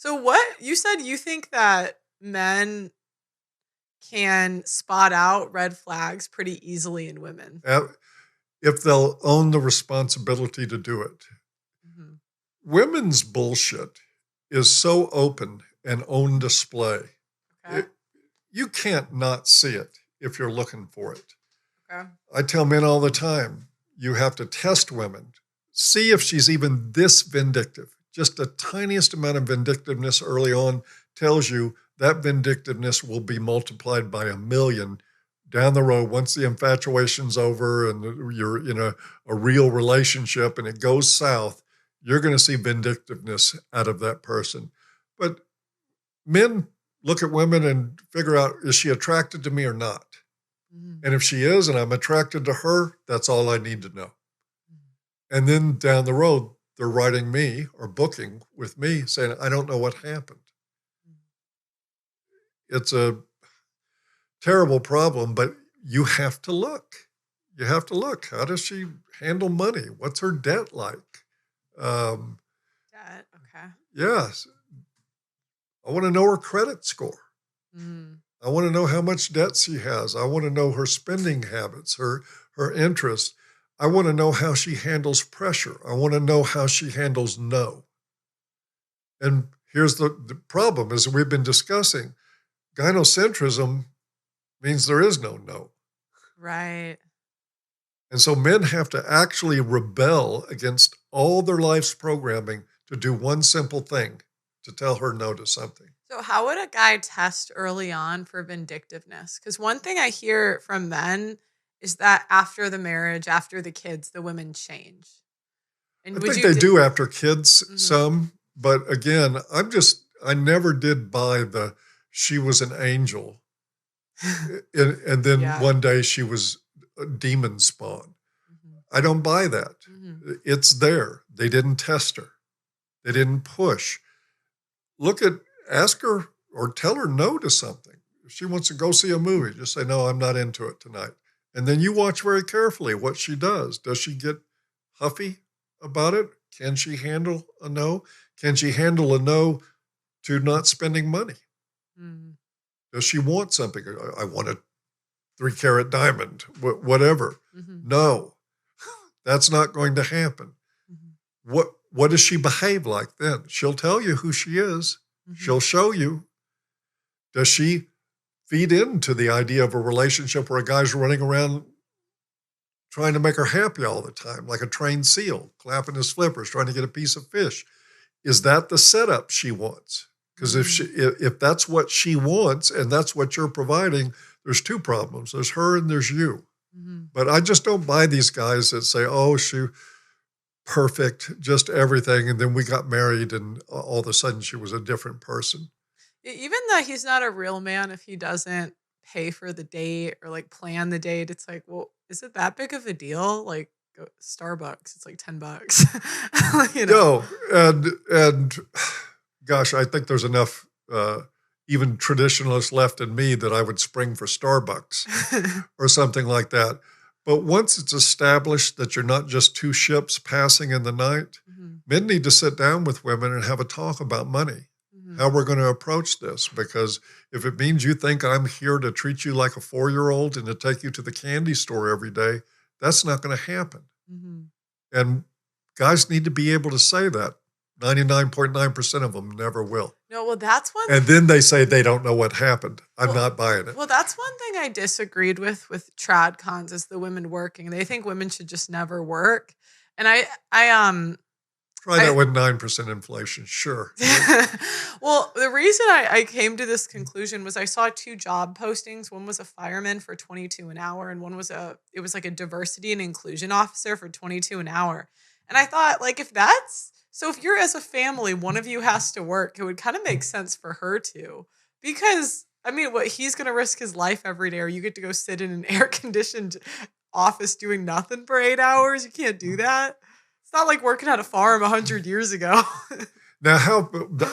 So what you said you think that men can spot out red flags pretty easily in women. If they'll own the responsibility to do it. Mhm. Women's bullshit is so open and on display. Okay. You can't not see it if you're looking for it. Okay. I tell men all the time, you have to test women. See if she's even this vindictive. Just the tiniest amount of vindictiveness early on tells you that vindictiveness will be multiplied by 1,000,000 down the road once the infatuation's over and you're in a real relationship and it goes south. You're going to see vindictiveness out of that person. But men look at women and figure out, is she attracted to me or not? Mhm. And if she is and I'm attracted to her, that's all I need to know. And then down the road, they're writing me or booking with me saying, I don't know what happened. It's a terrible problem, but you have to look. You have to look. How does she handle money? What's her debt like? Debt. Okay. Yes. I want to know her credit score. Mm. I want to know how much debt she has. I want to know her spending habits, her interests. I want to know how she handles pressure. I want to know how she handles no. And here's the problem, as we've been discussing, gynocentrism means there is no no. Right. And so men have to actually rebel against all their life's programming to do one simple thing, to tell her no to something. So how would a guy test early on for vindictiveness? Because one thing I hear from men is that after the marriage, after the kids, the women change. And I would think you they do after kids Mhm. some, but again, I never did buy the she was an angel. And then Yeah. one day she was a demon spawn. Mhm. I don't buy that. Mhm. It's there. They didn't test her. They didn't push. Ask her or tell her no to something. If she wants to go see a movie, just say, no, I'm not into it tonight. And then you watch very carefully what she does. Does she get huffy about it? Can she handle a no? Can she handle a no to not spending money? Mhm. Does she want something? I want a 3-carat diamond, whatever. Mhm. No, that's not going to happen. Mhm. What does she behave like then? She'll tell you who she is. Mhm. She'll show you. Does she feed into the idea of a relationship where a guy's running around trying to make her happy all the time, like a trained seal, clapping his flippers, trying to get a piece of fish? Is that the setup she wants? Because if that's what she wants and that's what you're providing, there's two problems. There's her and there's you. Mhm. But I just don't buy these guys that say, oh, she perfect, just everything. And then we got married and all of a sudden she was a different person. Even though he's not a real man, if he doesn't pay for the date or like plan the date, it's like, well, is it that big of a deal? Like go Starbucks, it's like $10. You know. No, and gosh, I think there's enough even traditionalists left in me that I would spring for Starbucks or something like that. But once it's established that you're not just two ships passing in the night, Mhm. men need to sit down with women and have a talk about money, how we're going to approach this. Because if it means you think I'm here to treat you like a 4-year-old and to take you to the candy store every day, that's not going to happen. Mhm. And guys need to be able to say that. 99.9% of them never will. No, well, that's one. And then they say they don't know what happened. I'm not buying it. Well, that's one thing I disagreed with trad cons is the women working. They think women should just never work. And Try that with 9% inflation. Sure. Well, the reason I came to this conclusion was I saw 2 job postings. One was a fireman for 22 an hour, and one was it was like a diversity and inclusion officer for 22 an hour. And I thought, like, if you're as a family, one of you has to work, it would kind of make sense for her to. Because I mean, what he's gonna risk his life every day, or you get to go sit in an air conditioned office doing nothing for 8 hours. You can't do that. It's not like working at a farm 100 years ago. Now,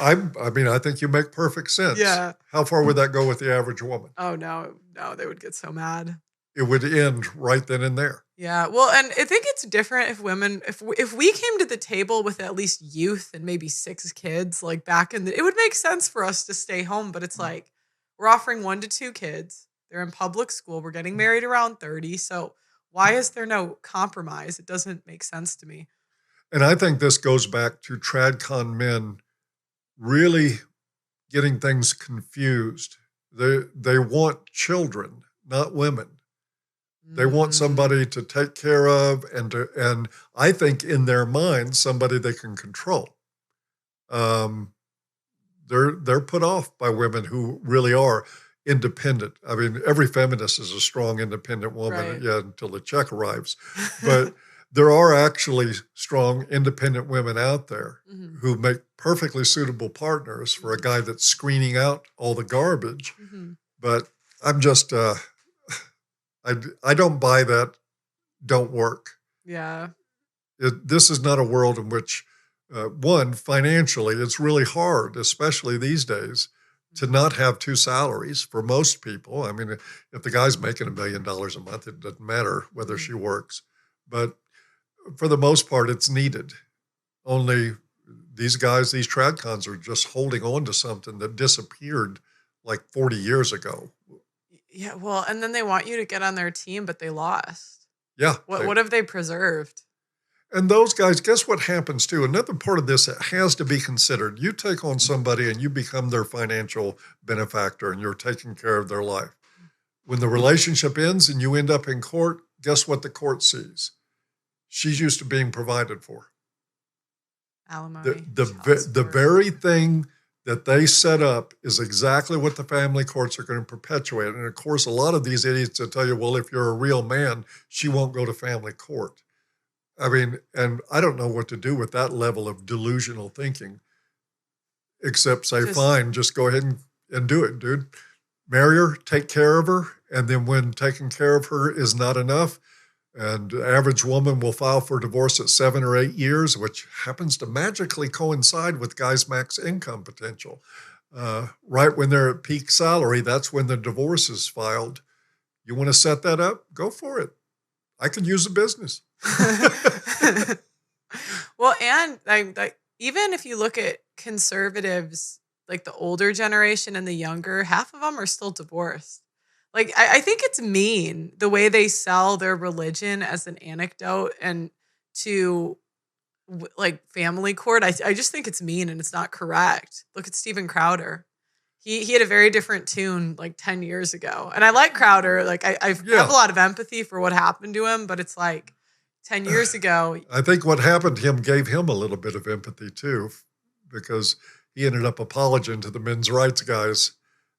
I think you make perfect sense. Yeah. How far would that go with the average woman? Oh, no, they would get so mad. it would end right then and there. Yeah. Well, and I think it's different if women, if we came to the table with at least youth and maybe 6 kids, like back in the, it would make sense for us to stay home. But it's like we're offering 1 to 2 kids. They're in public school. We're getting married around 30. So why is there no compromise? It doesn't make sense to me. And I think this goes back to TradCon men really getting things confused. They want children, not women. They want somebody to take care of and I think in their mind, somebody they can control. They're put off by women who really are independent. I mean, every feminist is a strong, independent woman, Right. yeah, until the check arrives. But there are actually strong, independent women out there who make perfectly suitable partners for a guy that's screening out all the garbage. But I'm just, I don't buy that. Don't work. Yeah. This is not a world in which, one, financially, it's really hard, especially these days, to not have 2 salaries for most people. I mean, if the guy's making $1 million a month, it doesn't matter whether she works. But for the most part, it's needed. Only these guys, these TradCons are just holding on to something that disappeared like 40 years ago. Yeah. Well, and then they want you to get on their team, but they lost. Yeah. What have they preserved? And those guys, guess what happens too? Another part of this that has to be considered. You take on somebody and you become their financial benefactor and you're taking care of their life. When the relationship ends and you end up in court, guess what the court sees? She's used to being provided for. Alimony. The very thing that they set up is exactly what the family courts are going to perpetuate. And of course, a lot of these idiots will tell you, well, if you're a real man, she won't go to family court. I mean, and I don't know what to do with that level of delusional thinking, except say, fine, just go ahead and do it, dude. Marry her, take care of her, and then when taking care of her is not enough, and the average woman will file for divorce at 7 or 8 years, which happens to magically coincide with guys' max income potential. Right when they're at peak salary, that's when the divorce is filed. You want to set that up? Go for it. I could use a business. Well, and like even if you look at conservatives, like the older generation and the younger, half of them are still divorced. Like, I think it's mean the way they sell their religion as an anecdote and to like family court. I just think it's mean and it's not correct. Look at Steven Crowder. He had a very different tune like 10 years ago. And I like Crowder. Like I have a lot of empathy for what happened to him, but it's like 10 years ago. I think what happened to him gave him a little bit of empathy too, because he ended up apologizing to the men's rights guys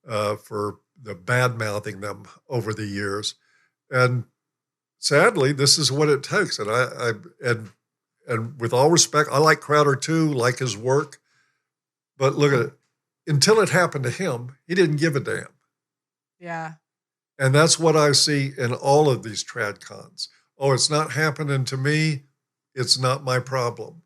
for the bad-mouthing them over the years. And sadly, this is what it takes. And and with all respect, I like Crowder too, like his work. But look at it. Until it happened to him, he didn't give a damn. Yeah. And that's what I see in all of these TradCons. Oh, it's not happening to me. It's not my problem.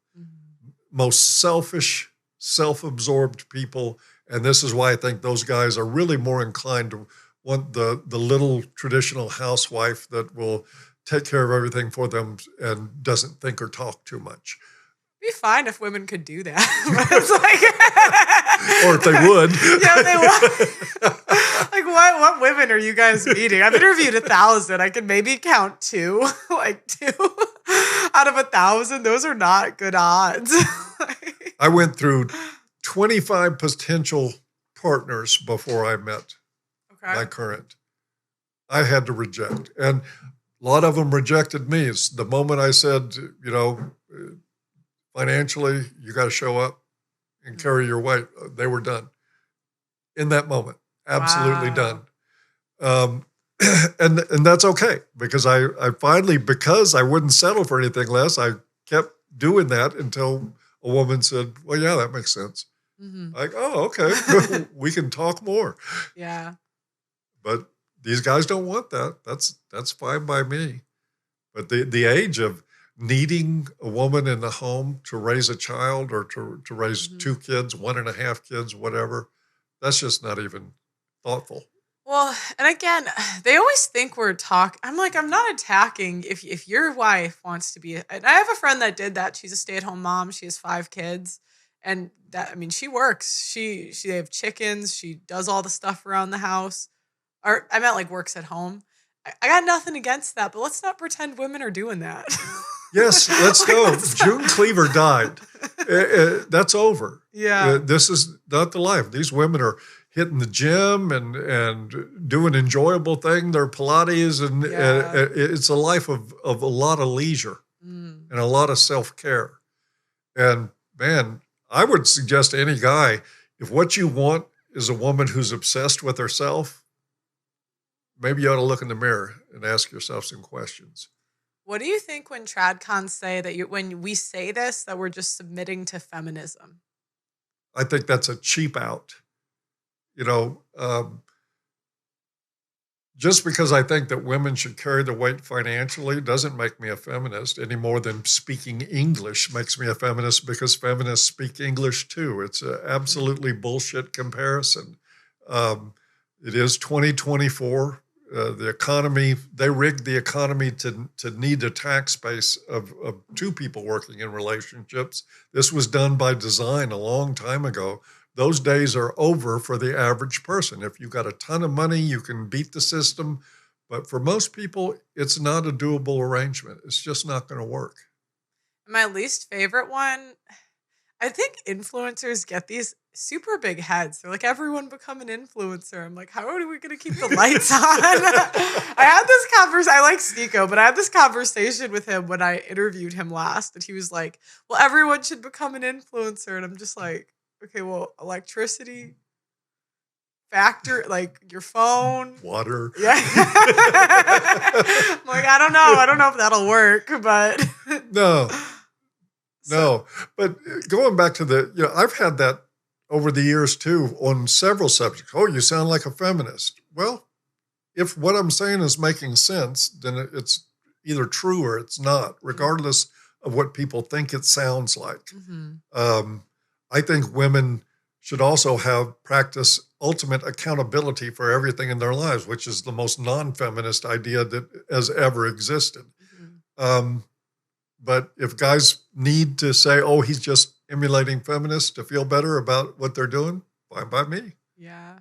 Most selfish, self-absorbed people. And this is why I think those guys are really more inclined to want the little traditional housewife that will take care of everything for them and doesn't think or talk too much. It'd be fine if women could do that. It's like, or if they would. Yeah, they would. Like, what women are you guys meeting? I've interviewed 1,000. I can maybe count 2. Like 2 out of 1,000. Those are not good odds. I went through 25 potential partners before I met my current. I had to reject. And a lot of them rejected me. It's the moment I said, financially, you got to show up and carry your weight. They were done in that moment. Absolutely done. And that's okay, because I finally, because I wouldn't settle for anything less, I kept doing that until a woman said, well, yeah, that makes sense. Like, oh, okay, we can talk more. Yeah. But these guys don't want that. That's fine by me. But the age of needing a woman in the home to raise a child or to raise 2 kids, 1.5 kids, whatever, that's just not even thoughtful. Well, and again, they always think we're I'm like, I'm not attacking if your wife wants to be. And I have a friend that did that. She's a stay-at-home mom. She has 5 kids. And that, I mean, she works. They have chickens. She does all the stuff around the house. Or I meant like works at home. I got nothing against that, but let's not pretend women are doing that. Yes, let's go. June Cleaver died. That's over. Yeah. This is not the life. These women are hitting the gym and doing enjoyable thing, their Pilates, and it's a life of a lot of leisure and a lot of self-care. And man, I would suggest to any guy, if what you want is a woman who's obsessed with herself, maybe you ought to look in the mirror and ask yourself some questions. What do you think when tradcons say that when we say this, that we're just submitting to feminism? I think that's a cheap out. You know, just because I think that women should carry the weight financially doesn't make me a feminist any more than speaking English makes me a feminist, because feminists speak English too. It's an absolutely bullshit comparison. It is 2024. The economy, they rigged the economy to need a tax base of 2 people working in relationships. This was done by design a long time ago. Those days are over for the average person. If you've got a ton of money, you can beat the system. But for most people, it's not a doable arrangement. It's just not going to work. My least favorite one, I think influencers get these super big heads. They're like, everyone become an influencer. I'm like, how are we going to keep the lights on? I had this conversation. I like Sneeko, but I had this conversation with him when I interviewed him last. And he was like, well, everyone should become an influencer. And I'm just like, okay, well, electricity, factor, like your phone. Water. Yeah. I'm like, I don't know. I don't know if that'll work, but. No. But going back to I've had that over the years too on several subjects. Oh, you sound like a feminist. Well, if what I'm saying is making sense, then it's either true or it's not, regardless of what people think it sounds like. Mm-hmm. I think women should also practice ultimate accountability for everything in their lives, which is the most non-feminist idea that has ever existed. Mm-hmm. But if guys need to say, oh, he's just emulating feminists to feel better about what they're doing, fine by me. Yeah.